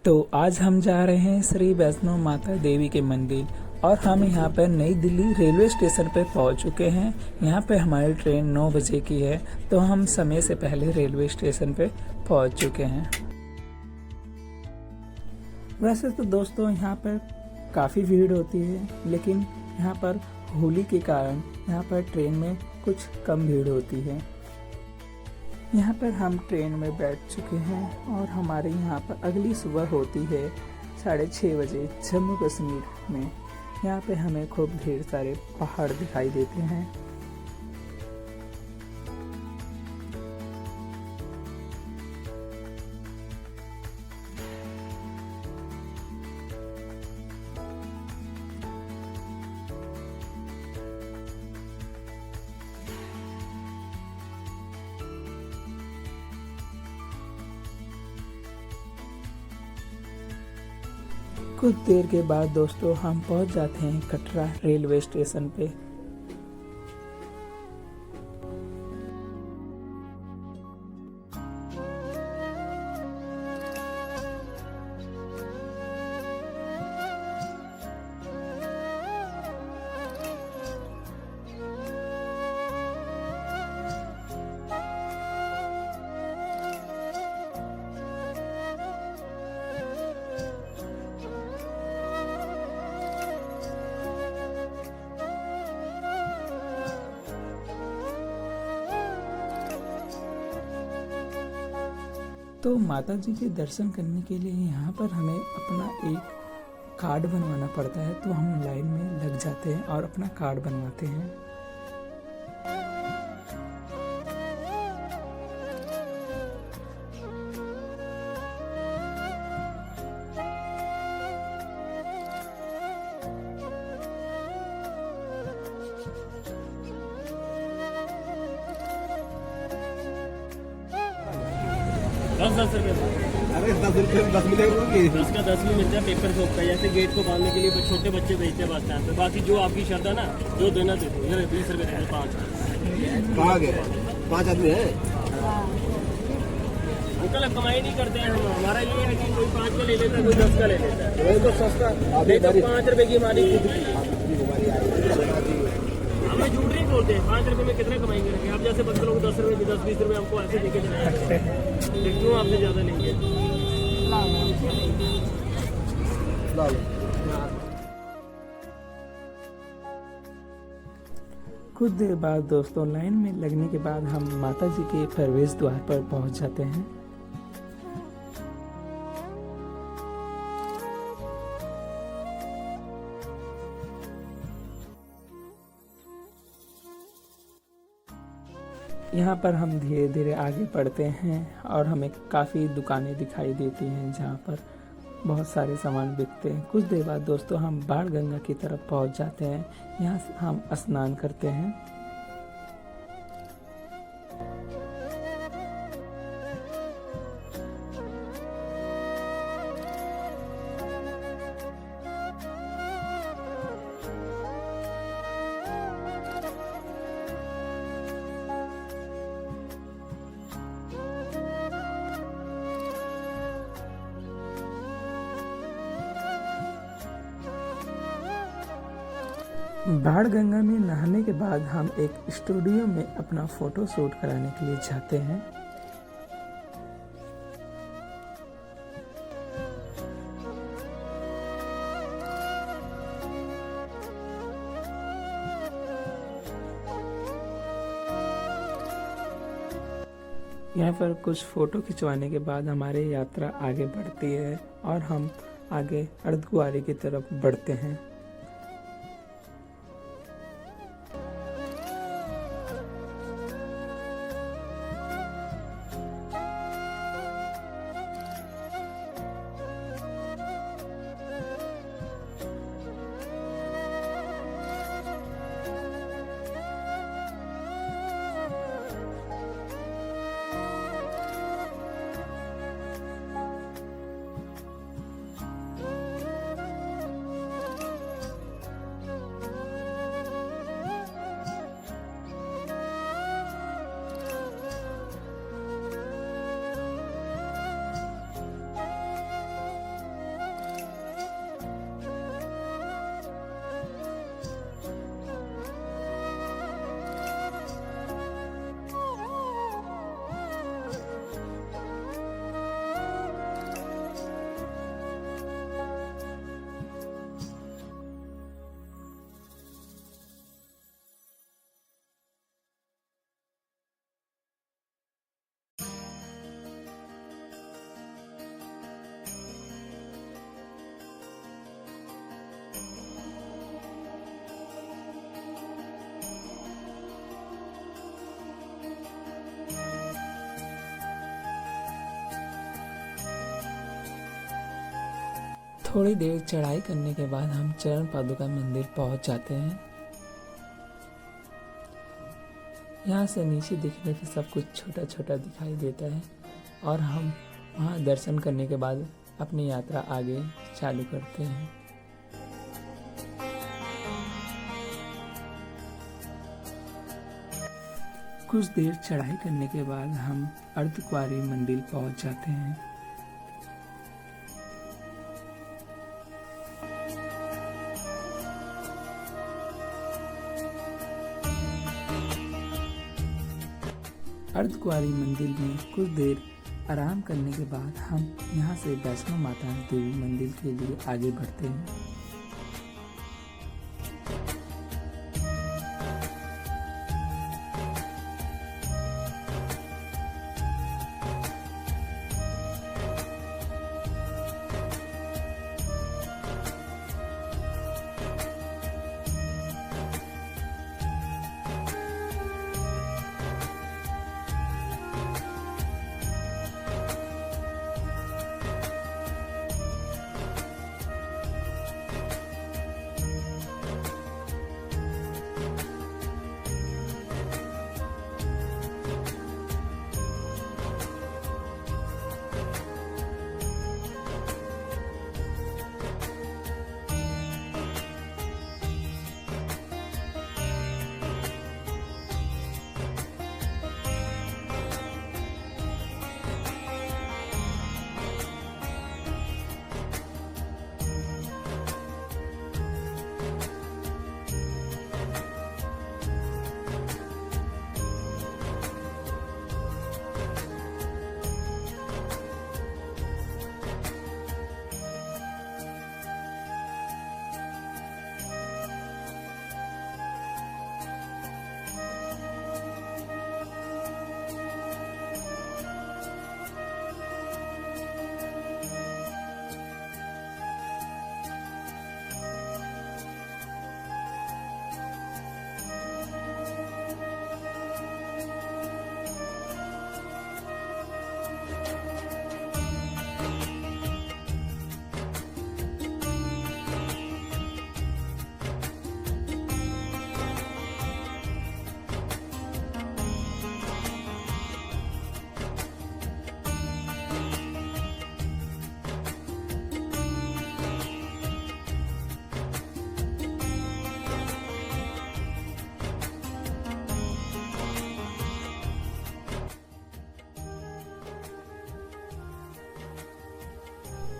तो आज हम जा रहे हैं श्री वैष्णो माता देवी के मंदिर और हम यहाँ पर नई दिल्ली रेलवे स्टेशन पर पहुँच चुके हैं। यहाँ पे हमारी ट्रेन 9 बजे की है, तो हम समय से पहले रेलवे स्टेशन पे पहुँच चुके हैं। वैसे तो दोस्तों यहाँ पर काफ़ी भीड़ होती है, लेकिन यहाँ पर होली के कारण यहाँ पर ट्रेन में कुछ कम भीड़ होती है। यहाँ पर हम ट्रेन में बैठ चुके हैं और हमारे यहाँ पर अगली सुबह होती है 6:30 बजे जम्मू कश्मीर में। यहाँ पे हमें खूब ढेर सारे पहाड़ दिखाई देते हैं। कुछ देर के बाद दोस्तों हम पहुंच जाते हैं कटरा रेलवे स्टेशन पे। तो माता जी के दर्शन करने के लिए यहाँ पर हमें अपना एक कार्ड बनवाना पड़ता है, तो हम लाइन में लग जाते हैं और अपना कार्ड बनवाते हैं। दस रुपये। अरे 10 रुपये 10 मिलेगा। 10 का 10 भी मिलता है पेपर शॉप का, जैसे गेट को बांधने के लिए छोटे बच्चे भेजते हैं बस स्टैंड पे। बाकी जो आपकी श्रद्धा ना, जो देना दे दो। ये 20 रुपये दे दो। 5 कहाँ गए? 5 आदमी है। अंकल अब कमाई नहीं करते हैं हम। हमारा ये है कि कोई 5 का ले लेता है, कोई 10 का ले लेता है। वही तो सस्ता। नहीं तो 5 रुपये की हमारी खुद की। हमें झूठ नहीं बोलते। 5 रुपये में कितना कमाई करेंगे? आप जैसे बच्चे लोग 10 रुपये 10-20 रुपये हमको ऐसे देके चलाएंगे, क्यों आपसे ज्यादा लेंगे? कुछ देर बाद दोस्तों लाइन में लगने के बाद हम माता जी के प्रवेश द्वार पर पहुंच जाते हैं। यहाँ पर हम धीरे धीरे आगे बढ़ते हैं और हमें काफ़ी दुकानें दिखाई देती हैं जहाँ पर बहुत सारे सामान बिकते हैं। कुछ देर बाद दोस्तों हम बाण गंगा की तरफ पहुँच जाते हैं। यहाँ से हम स्नान करते हैं। बाण गंगा में नहाने के बाद हम एक स्टूडियो में अपना फोटो शूट कराने के लिए जाते हैं। यहाँ पर कुछ फोटो खिंचवाने के बाद हमारी यात्रा आगे बढ़ती है और हम आगे अर्धकुंवारी की तरफ बढ़ते हैं। थोड़ी देर चढ़ाई करने के बाद हम चरण पादुका मंदिर पहुंच जाते हैं। यहाँ से नीचे दिखने पे सब कुछ छोटा छोटा दिखाई देता है और हम वहाँ दर्शन करने के बाद अपनी यात्रा आगे चालू करते हैं। कुछ देर चढ़ाई करने के बाद हम अर्धकुंवारी मंदिर पहुंच जाते हैं। अर्धकुंवारी मंदिर में कुछ देर आराम करने के बाद हम यहाँ से वैष्णो माता देवी मंदिर के लिए आगे बढ़ते हैं।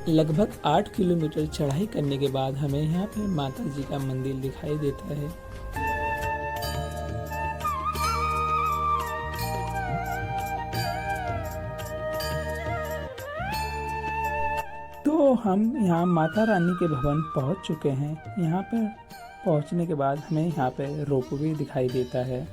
लगभग 8 किलोमीटर चढ़ाई करने के बाद हमें यहाँ पे माता जी का मंदिर दिखाई देता है। तो हम यहाँ माता रानी के भवन पहुँच चुके हैं। यहाँ पर पहुँचने के बाद हमें यहाँ पे रोपवे दिखाई देता है।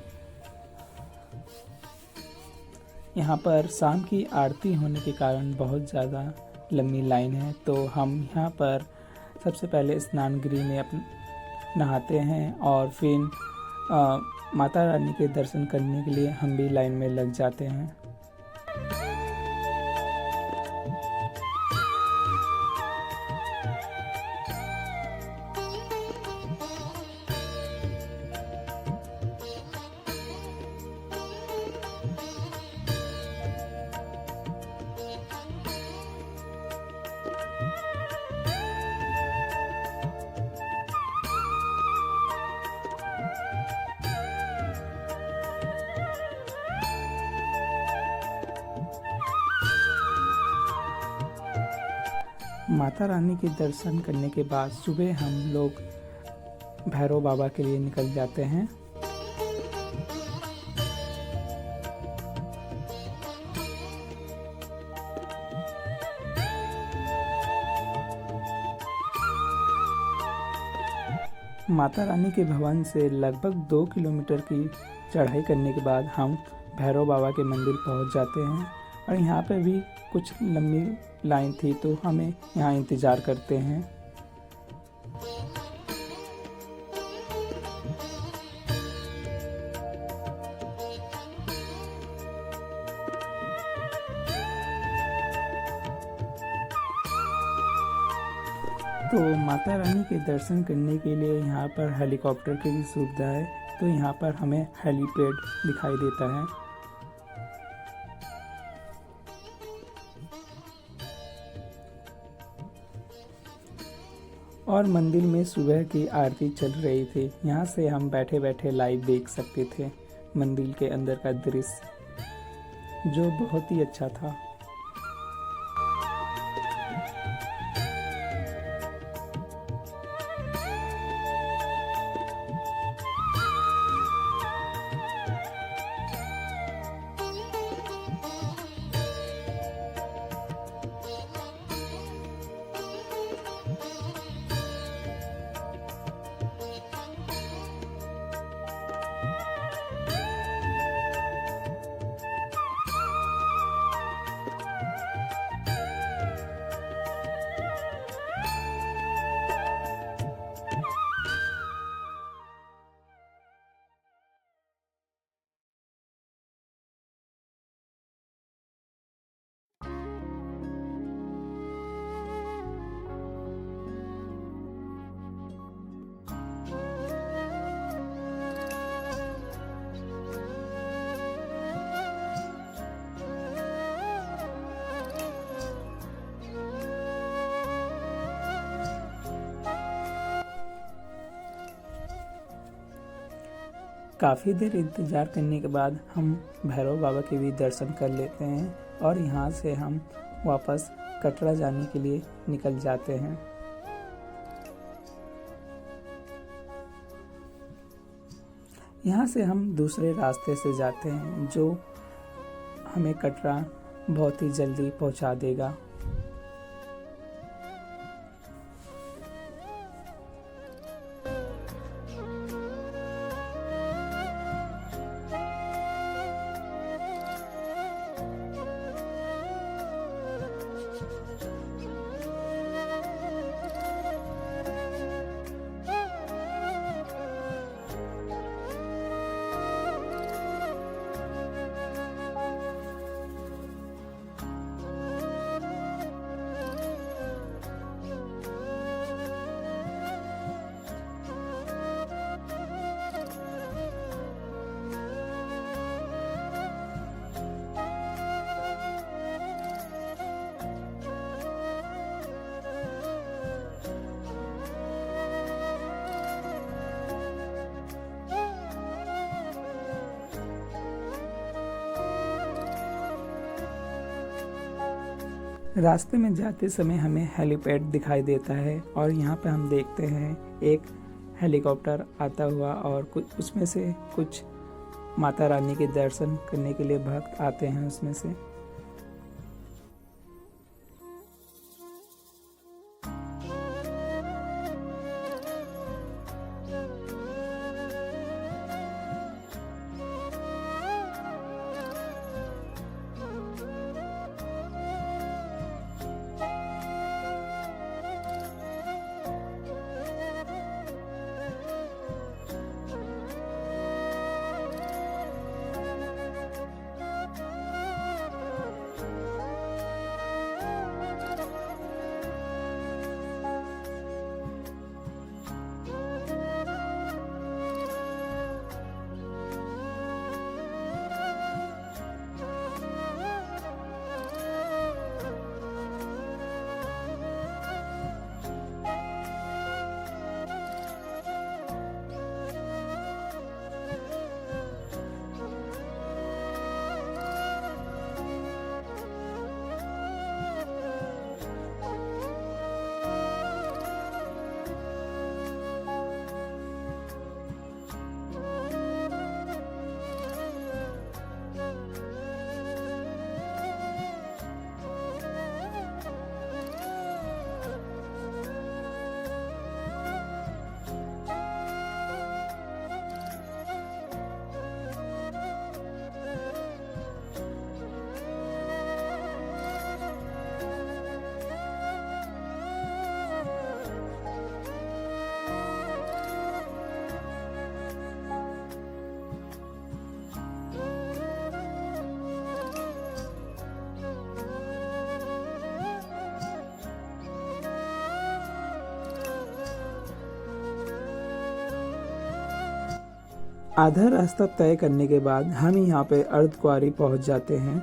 यहाँ पर शाम की आरती होने के कारण बहुत ज़्यादा लंबी लाइन है, तो हम यहाँ पर सबसे पहले स्नान गृह में नहाते हैं और फिर माता रानी के दर्शन करने के लिए हम भी लाइन में लग जाते हैं। माता रानी के दर्शन करने के बाद सुबह हम लोग भैरव बाबा के लिए निकल जाते हैं। माता रानी के भवन से लगभग 2 किलोमीटर की चढ़ाई करने के बाद हम भैरव बाबा के मंदिर पहुंच जाते हैं और यहाँ पे भी कुछ लंबी लाइन थी, तो हमें यहाँ इंतज़ार करते हैं। तो माता रानी के दर्शन करने के लिए यहाँ पर हेलीकॉप्टर की भी सुविधा है। तो यहाँ पर हमें हेलीपैड दिखाई देता है। और मंदिर में सुबह की आरती चल रही थी। यहाँ से हम बैठे बैठे लाइव देख सकते थे मंदिर के अंदर का दृश्य, जो बहुत ही अच्छा था। काफ़ी देर इंतज़ार करने के बाद हम भैरव बाबा के भी दर्शन कर लेते हैं और यहाँ से हम वापस कटरा जाने के लिए निकल जाते हैं। यहाँ से हम दूसरे रास्ते से जाते हैं जो हमें कटरा बहुत ही जल्दी पहुँचा देगा। रास्ते में जाते समय हमें हेलीपैड दिखाई देता है और यहाँ पे हम देखते हैं एक हेलीकॉप्टर आता हुआ और कुछ उसमें से कुछ माता रानी के दर्शन करने के लिए भक्त आते हैं उसमें से। आधा रास्ता तय करने के बाद हम यहाँ पे अर्धकुंवारी पहुँच जाते हैं।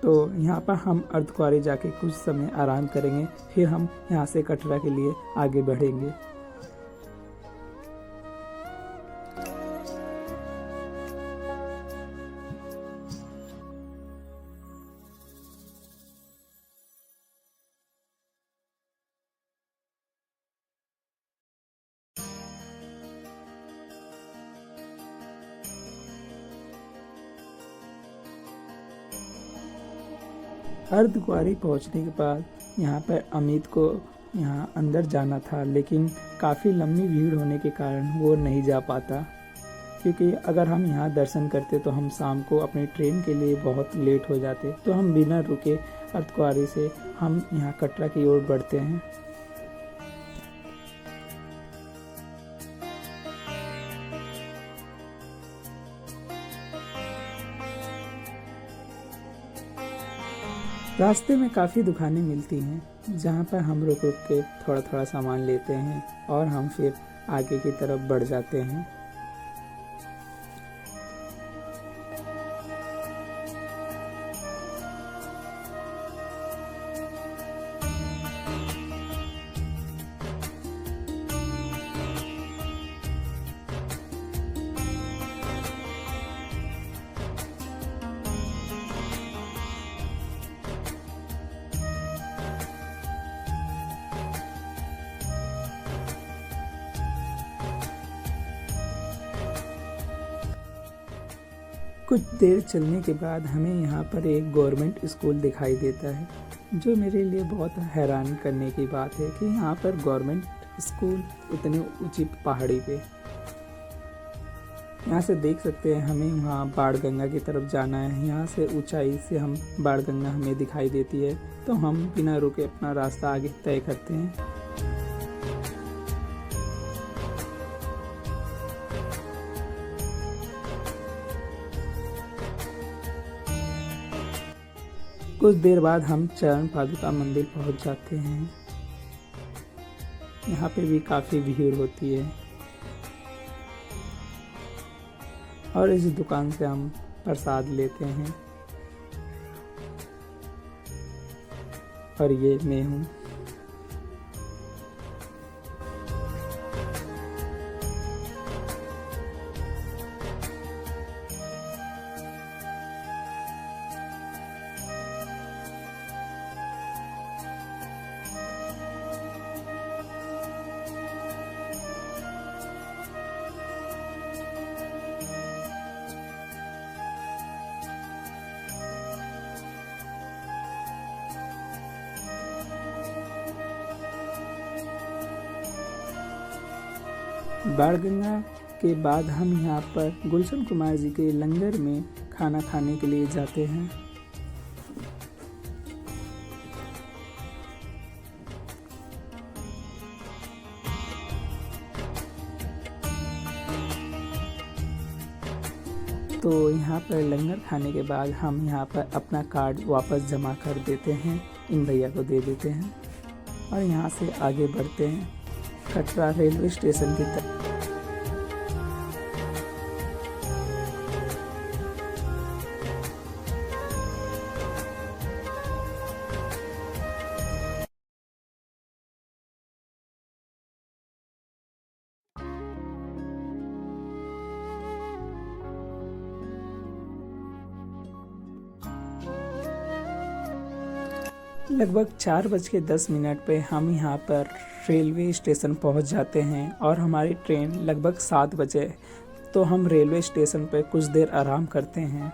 तो यहाँ पर हम अर्धकुंवारी जाके कुछ समय आराम करेंगे, फिर हम यहाँ से कटरा के लिए आगे बढ़ेंगे। अर्धकुंवारी पहुँचने के बाद यहाँ पर अमित को यहाँ अंदर जाना था, लेकिन काफ़ी लंबी भीड़ होने के कारण वो नहीं जा पाता, क्योंकि अगर हम यहाँ दर्शन करते तो हम शाम को अपनी ट्रेन के लिए बहुत लेट हो जाते। तो हम बिना रुके अर्धकुंवारी से हम यहाँ कटरा की ओर बढ़ते हैं। रास्ते में काफ़ी दुकानें मिलती हैं, जहाँ पर हम रुक रुक के थोड़ा थोड़ा सामान लेते हैं और हम फिर आगे की तरफ बढ़ जाते हैं। कुछ देर चलने के बाद हमें यहाँ पर एक गवर्नमेंट स्कूल दिखाई देता है, जो मेरे लिए बहुत हैरान करने की बात है कि यहाँ पर गवर्नमेंट स्कूल इतनी ऊंची पहाड़ी पे। यहाँ से देख सकते हैं हमें वहाँ बाणगंगा की तरफ जाना है। यहाँ से ऊंचाई से हम बाणगंगा हमें दिखाई देती है, तो हम बिना रुके अपना रास्ता आगे तय करते हैं। कुछ देर बाद हम चरण पादुका मंदिर पहुंच जाते हैं। यहाँ पे भी काफ़ी भीड़ होती है और इस दुकान से हम प्रसाद लेते हैं। और ये मैं हूँ। बाणगंगा के बाद हम यहाँ पर गुलशन कुमार जी के लंगर में खाना खाने के लिए जाते हैं। तो यहाँ पर लंगर खाने के बाद हम यहाँ पर अपना कार्ड वापस जमा कर देते हैं, इन भैया को दे देते हैं और यहाँ से आगे बढ़ते हैं कटरा रेलवे स्टेशन की तरफ। लगभग 4:10 पे हम यहाँ पर रेलवे स्टेशन पहुँच जाते हैं और हमारी ट्रेन लगभग 7 बजे। तो हम रेलवे स्टेशन पे कुछ देर आराम करते हैं।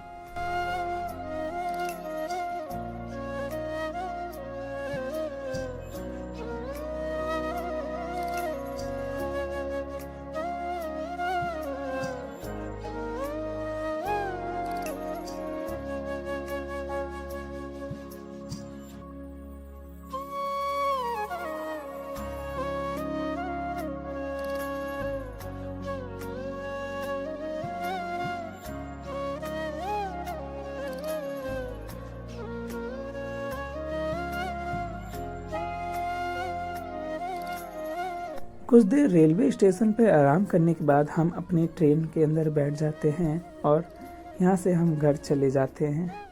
कुछ देर रेलवे स्टेशन पर आराम करने के बाद हम अपनी ट्रेन के अंदर बैठ जाते हैं और यहाँ से हम घर चले जाते हैं।